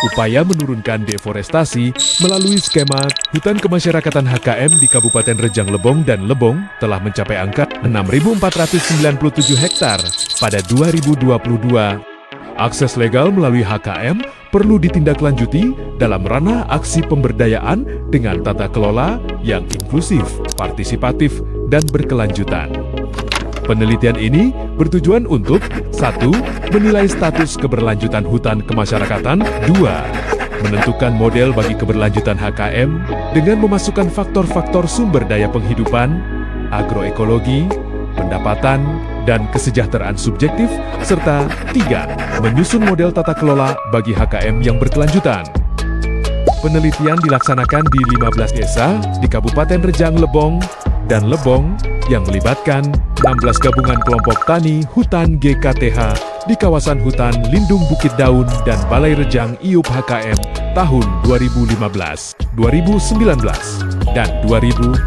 upaya menurunkan deforestasi melalui skema hutan kemasyarakatan HKM di Kabupaten Rejang Lebong dan Lebong telah mencapai angka 6.497 hektar pada 2022. Akses legal melalui HKM perlu ditindaklanjuti dalam ranah aksi pemberdayaan dengan tata kelola yang inklusif, partisipatif, dan berkelanjutan. Penelitian ini bertujuan untuk 1. Menilai status keberlanjutan hutan kemasyarakatan. 2. Menentukan model bagi keberlanjutan HKM dengan memasukkan faktor-faktor sumber daya penghidupan, agroekologi, pendapatan, dan kesejahteraan subjektif, serta 3. Menyusun model tata kelola bagi HKM yang berkelanjutan. Penelitian dilaksanakan di 15 desa di Kabupaten Rejang Lebong dan Lebong yang melibatkan 16 gabungan kelompok tani hutan GKTH di kawasan hutan Lindung Bukit Daun dan Balai Rejang IUP HKM tahun 2015, 2019, dan 2022.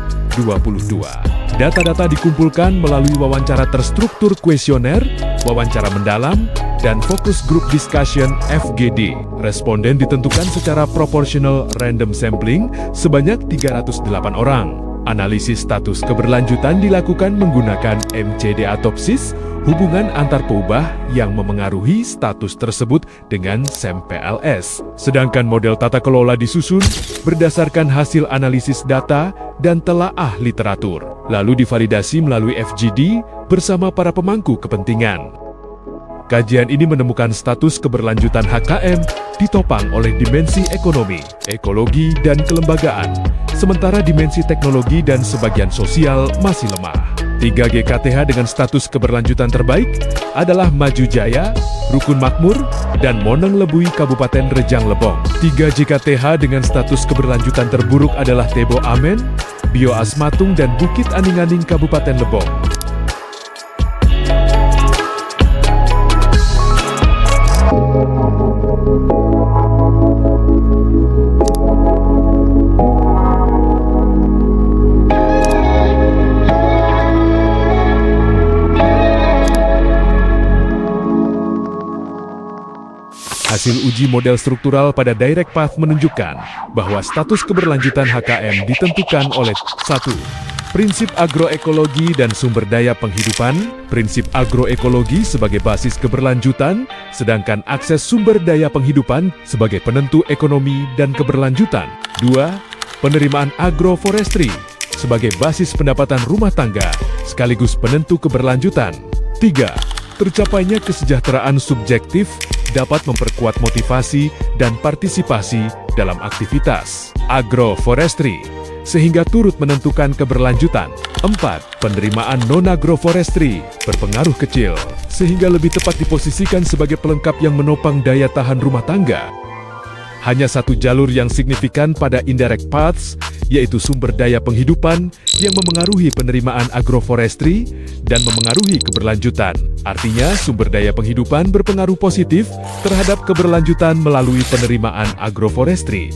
Data-data dikumpulkan melalui wawancara terstruktur kuesioner, wawancara mendalam, dan fokus group discussion FGD. Responden ditentukan secara proportional random sampling sebanyak 308 orang. Analisis status keberlanjutan dilakukan menggunakan MCD Autopsis, hubungan antar peubah yang memengaruhi status tersebut dengan SEM-PLS. Sedangkan model tata kelola disusun berdasarkan hasil analisis data dan telaah literatur, lalu divalidasi melalui FGD bersama para pemangku kepentingan. Kajian ini menemukan status keberlanjutan HKM ditopang oleh dimensi ekonomi, ekologi, dan kelembagaan, sementara dimensi teknologi dan sebagian sosial masih lemah. 3 GKTH dengan status keberlanjutan terbaik adalah Maju Jaya, Rukun Makmur, dan Moneng Lebui Kabupaten Rejang Lebong. 3 JKTH dengan status keberlanjutan terburuk adalah Tebo Amen, Bio Asmatung, dan Bukit Aning-Aning Kabupaten Lebong. Hasil uji model struktural pada Direct Path menunjukkan bahwa status keberlanjutan HKM ditentukan oleh 1. Prinsip agroekologi dan sumber daya penghidupan. Prinsip agroekologi sebagai basis keberlanjutan, sedangkan akses sumber daya penghidupan sebagai penentu ekonomi dan keberlanjutan. 2. Penerimaan agroforestry sebagai basis pendapatan rumah tangga, sekaligus penentu keberlanjutan. 3. Tercapainya kesejahteraan subjektif dapat memperkuat motivasi dan partisipasi dalam aktivitas agroforestry, sehingga turut menentukan keberlanjutan. 4. Penerimaan non-agroforestry berpengaruh kecil, sehingga lebih tepat diposisikan sebagai pelengkap yang menopang daya tahan rumah tangga. Hanya satu jalur yang signifikan pada indirect paths, yaitu sumber daya penghidupan yang memengaruhi penerimaan agroforestry dan memengaruhi keberlanjutan. Artinya, sumber daya penghidupan berpengaruh positif terhadap keberlanjutan melalui penerimaan agroforestry.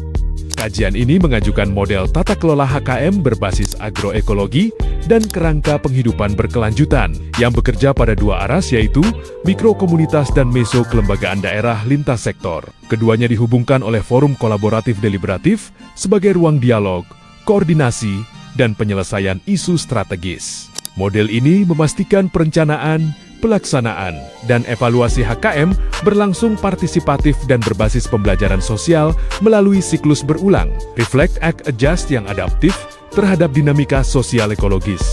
Kajian ini mengajukan model tata kelola HKM berbasis agroekologi dan kerangka penghidupan berkelanjutan yang bekerja pada dua aras, yaitu mikrokomunitas dan meso kelembagaan daerah lintas sektor. Keduanya dihubungkan oleh forum kolaboratif deliberatif sebagai ruang dialog, koordinasi, dan penyelesaian isu strategis. Model ini memastikan perencanaan, pelaksanaan, dan evaluasi HKM berlangsung partisipatif dan berbasis pembelajaran sosial melalui siklus berulang, reflect, act, adjust yang adaptif terhadap dinamika sosial ekologis.